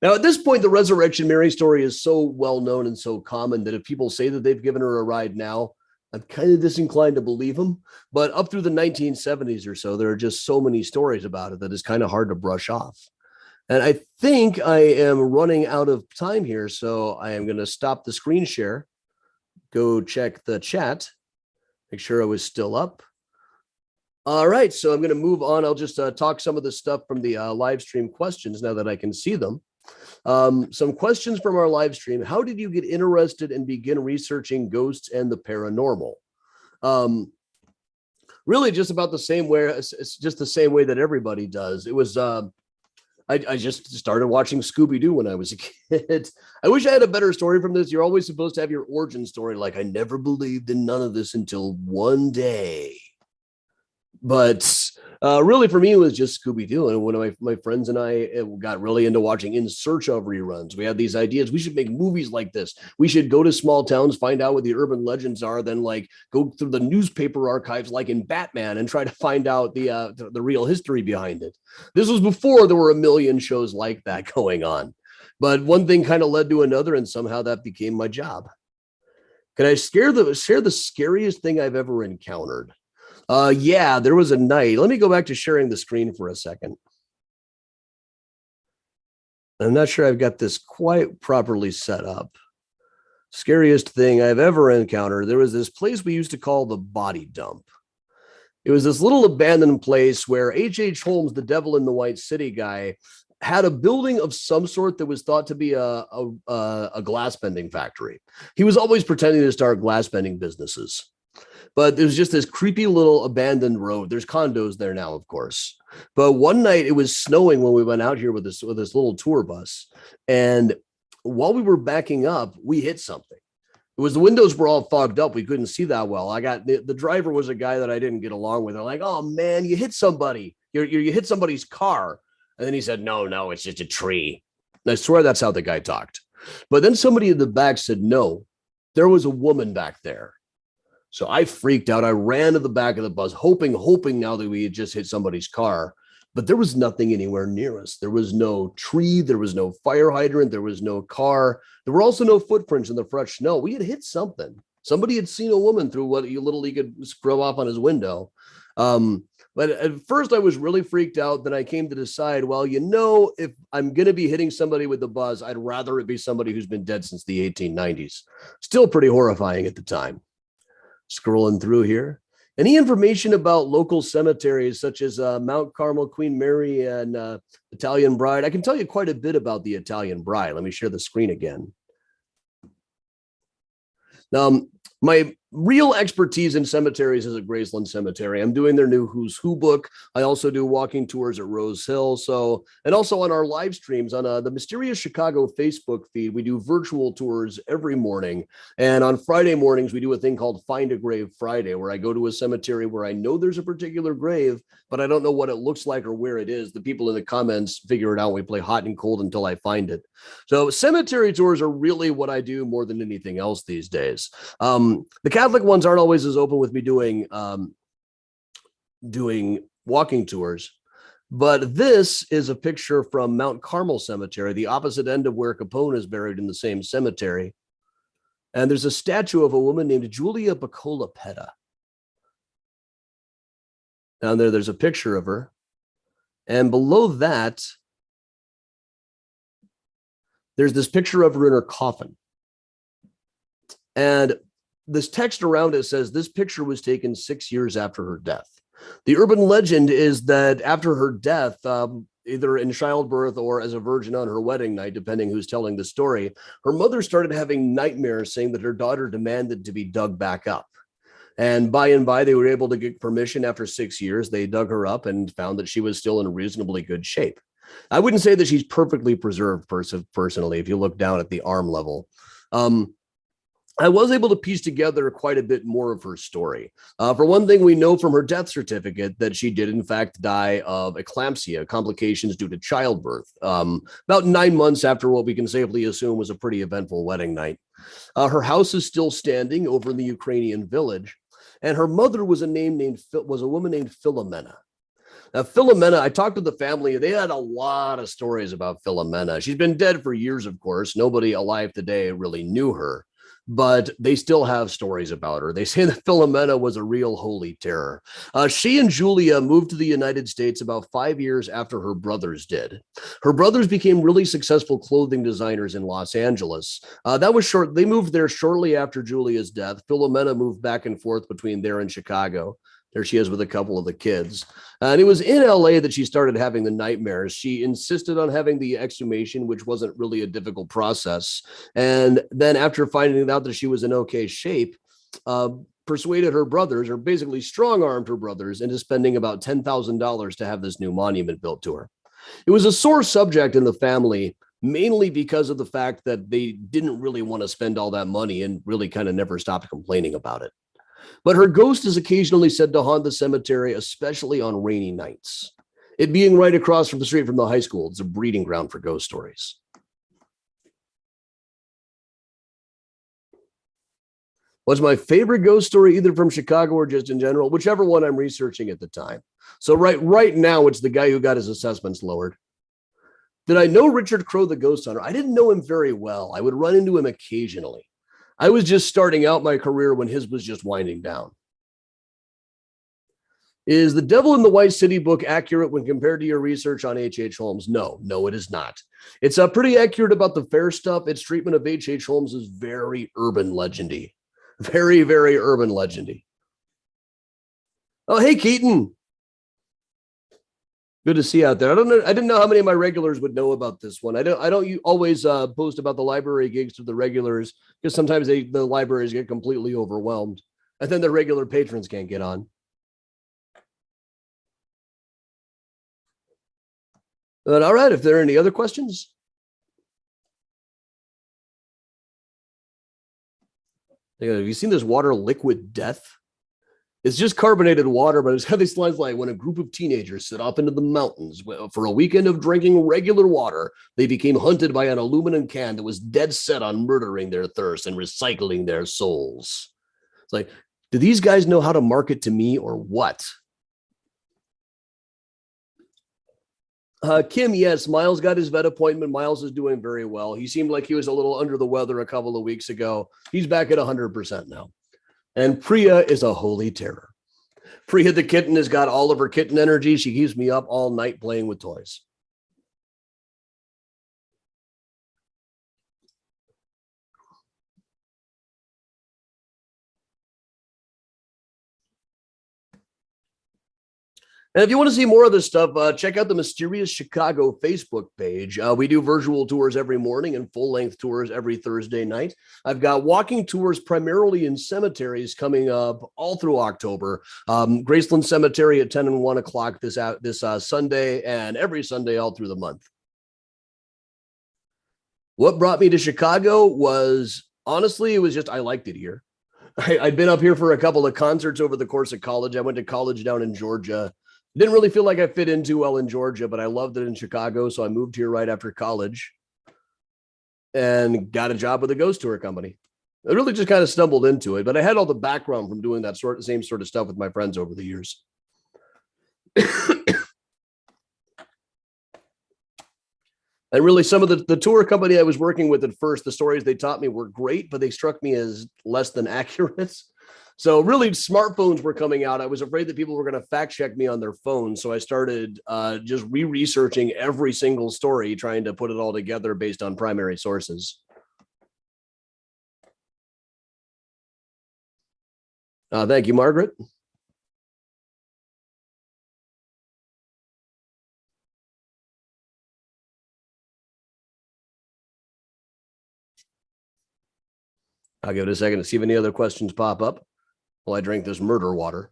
Now, at this point, the Resurrection Mary story is so well known and so common that if people say that they've given her a ride now, I'm kind of disinclined to believe them, but up through the 1970s or so, there are just so many stories about it that it's kind of hard to brush off. And I think I am running out of time here, so I am going to stop the screen share, go check the chat, make sure I was still up. All right, so I'm going to move on. I'll just talk some of the stuff from the live stream questions now that I can see them. Some questions from our live stream. How did you get interested and begin researching ghosts and the paranormal? Really just about the same way. It's just the same way that everybody does. It was, I just started watching Scooby-Doo when I was a kid. I wish I had a better story from this. You're always supposed to have your origin story. Like, I never believed in none of this until one day. But really, for me, it was just Scooby-Doo. And one of my friends and I got really into watching In Search of reruns. We had these ideas. We should make movies like this. We should go to small towns, find out what the urban legends are, then like go through the newspaper archives like in Batman and try to find out the real history behind it. This was before there were a million shows like that going on. But one thing kind of led to another, and somehow that became my job. Can I share the scariest thing I've ever encountered? Yeah, there was a night. Let me go back to sharing the screen for a second. I'm not sure I've got this quite properly set up. Scariest thing I've ever encountered. There was this place we used to call the body dump. It was this little abandoned place where H.H. Holmes, the Devil in the White City guy, had a building of some sort that was thought to be a glass bending factory. He was always pretending to start glass bending businesses. But there was just this creepy little abandoned road. There's condos there now, of course. But one night it was snowing when we went out here with this little tour bus. And while we were backing up, we hit something. It was the windows were all fogged up. We couldn't see that well. The driver was a guy that I didn't get along with. They're like, "Oh man, you hit somebody. You hit somebody's car." And then he said, No, it's just a tree. And I swear that's how the guy talked. But then somebody in the back said, no, there was a woman back there. So I freaked out. I ran to the back of the bus, hoping now that we had just hit somebody's car. But there was nothing anywhere near us. There was no tree. There was no fire hydrant. There was no car. There were also no footprints in the fresh snow. We had hit something. Somebody had seen a woman through what he could scrub off on his window. But at first I was really freaked out. Then I came to decide, well, if I'm going to be hitting somebody with the buzz, I'd rather it be somebody who's been dead since the 1890s. Still pretty horrifying at the time. Scrolling through here. Any information about local cemeteries such as Mount Carmel, Queen Mary, and Italian Bride? I can tell you quite a bit about the Italian Bride. Let me share the screen again. My real expertise in cemeteries is at Graceland Cemetery. I'm doing their new Who's Who book. I also do walking tours at Rose Hill. And also on our live streams on the Mysterious Chicago Facebook feed, we do virtual tours every morning. And on Friday mornings, we do a thing called Find a Grave Friday, where I go to a cemetery where I know there's a particular grave, but I don't know what it looks like or where it is. The people in the comments figure it out. We play hot and cold until I find it. So cemetery tours are really what I do more than anything else these days. The Catholic ones aren't always as open with me doing walking tours, but this is a picture from Mount Carmel Cemetery, the opposite end of where Capone is buried in the same cemetery. And there's a statue of a woman named Julia Bacola Petta. Down there's a picture of her. And below that, there's this picture of her in her coffin. And this text around it says this picture was taken 6 years after her death. The urban legend is that after her death, either in childbirth or as a virgin on her wedding night, depending who's telling the story, her mother started having nightmares saying that her daughter demanded to be dug back up. And by, they were able to get permission after 6 years. They dug her up and found that she was still in reasonably good shape. I wouldn't say that she's perfectly preserved personally, if you look down at the arm level. I was able to piece together quite a bit more of her story. For one thing, we know from her death certificate that she did, in fact, die of eclampsia, complications due to childbirth, about 9 months after what we can safely assume was a pretty eventful wedding night. Her house is still standing over in the Ukrainian village, and her mother was a woman named Philomena. Now, Philomena, I talked to the family. They had a lot of stories about Philomena. She's been dead for years, of course. Nobody alive today really knew her, but they still have stories about her. They say that Philomena was a real holy terror. She and Julia moved to the United States about 5 years after her brothers did. Her brothers became really successful clothing designers in Los Angeles. That was short. They moved there shortly after Julia's death. Philomena moved back and forth between there and Chicago. There she is with a couple of the kids. And it was in LA that she started having the nightmares. She insisted on having the exhumation, which wasn't really a difficult process. And then after finding out that she was in okay shape, persuaded her brothers, or basically strong-armed her brothers, into spending about $10,000 to have this new monument built to her. It was a sore subject in the family, mainly because of the fact that they didn't really want to spend all that money and really kind of never stopped complaining about it. But her ghost is occasionally said to haunt the cemetery, especially on rainy nights. It being right across from the street from the high school, it's a breeding ground for ghost stories. What's my favorite ghost story, either from Chicago or just in general? Whichever one I'm researching at the time. So right now, it's the guy who got his assessments lowered. Did I know Richard Crow, the ghost hunter? I didn't know him very well. I would run into him occasionally. I was just starting out my career when his was just winding down. Is The Devil in the White City book accurate when compared to your research on H.H. Holmes? No, it is not. It's pretty accurate about the fair stuff. Its treatment of H.H. Holmes is very urban legendy. Very, very urban legendy. Oh, hey, Keaton. Good to see you out there. I didn't know how many of my regulars would know about this one. I don't always post about the library gigs to the regulars because sometimes the libraries get completely overwhelmed and then the regular patrons can't get on. But all right, if there are any other questions. Have you seen this water, Liquid Death? It's just carbonated water, but it's got these lines like, when a group of teenagers set off into the mountains for a weekend of drinking regular water, they became hunted by an aluminum can that was dead set on murdering their thirst and recycling their souls. It's like, do these guys know how to market to me or what? Kim, yes, Miles got his vet appointment. Miles is doing very well. He seemed like he was a little under the weather a couple of weeks ago. He's back at 100% now. And Priya is a holy terror. Priya the kitten has got all of her kitten energy. She keeps me up all night playing with toys. And if you want to see more of this stuff, check out the Mysterious Chicago Facebook page. We do virtual tours every morning and full-length tours every Thursday night. I've got walking tours primarily in cemeteries coming up all through October. Graceland Cemetery at 10 and 1 o'clock this Sunday, and every Sunday all through the month. What brought me to Chicago was, honestly, it was just I liked it here. I'd been up here for a couple of concerts over the course of college. I went to college down in Georgia. Didn't really feel like I fit in too well in Georgia, but I loved it in Chicago. So I moved here right after college and got a job with a ghost tour company. I really just kind of stumbled into it, but I had all the background from doing that same sort of stuff with my friends over the years. And really, some of the tour company I was working with at first, the stories they taught me were great, but they struck me as less than accurate. So really, smartphones were coming out. I was afraid that people were going to fact check me on their phones. So I started just researching every single story, trying to put it all together based on primary sources. Thank you, Margaret. I'll give it a second to see if any other questions pop up while I drink this murder water.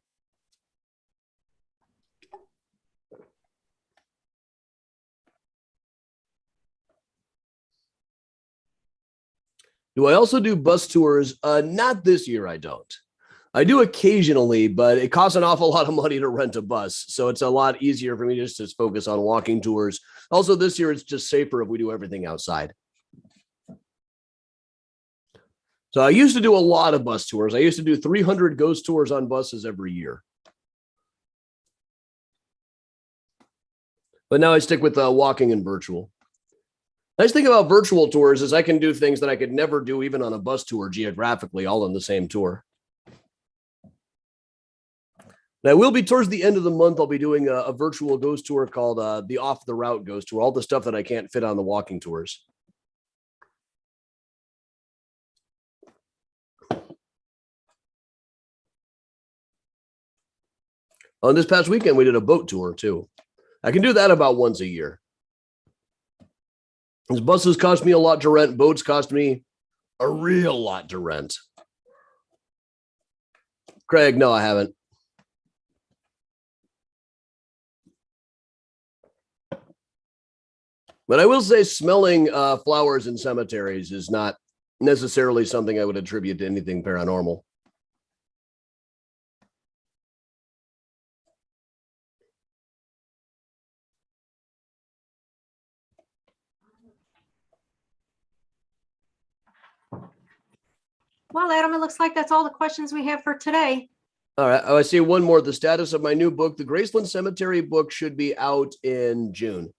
Do I also do bus tours? Not this year, I don't. I do occasionally, but it costs an awful lot of money to rent a bus. So it's a lot easier for me just to focus on walking tours. Also, this year, it's just safer if we do everything outside. So I used to do a lot of bus tours. I used to do 300 ghost tours on buses every year. But now I stick with walking and virtual. Nice thing about virtual tours is I can do things that I could never do even on a bus tour geographically, all in the same tour. Now, will be towards the end of the month, I'll be doing a virtual ghost tour called the Off the Route Ghost Tour, all the stuff that I can't fit on the walking tours. On this past weekend, we did a boat tour too. I can do that about once a year. These buses cost me a lot to rent. Boats cost me a real lot to rent. Craig, no, I haven't. But I will say smelling flowers in cemeteries is not necessarily something I would attribute to anything paranormal. Well, Adam, it looks like that's all the questions we have for today. All right. I see one more. The status of my new book, the Graceland Cemetery book, should be out in June.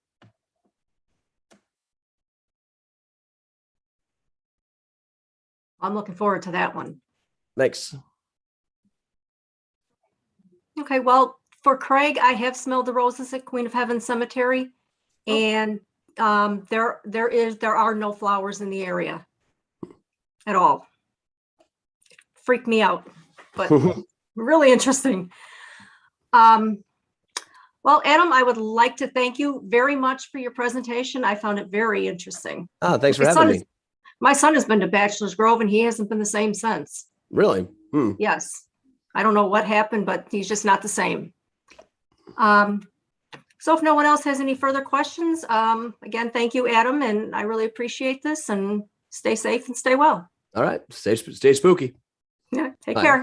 I'm looking forward to that one. Thanks. Okay, well, For Craig, I have smelled the roses at Queen of Heaven Cemetery, and there are no flowers in the area at all. Freaked me out, but really interesting. Well, Adam, I would like to thank you very much for your presentation. I found it very interesting. Thanks for having me. My son has been to Bachelor's Grove, and he hasn't been the same since. Really? Yes. I don't know what happened, but he's just not the same. So if no one else has any further questions, again, thank you, Adam, and I really appreciate this, and stay safe and stay well. All right. Stay spooky. Yeah, take Bye. care.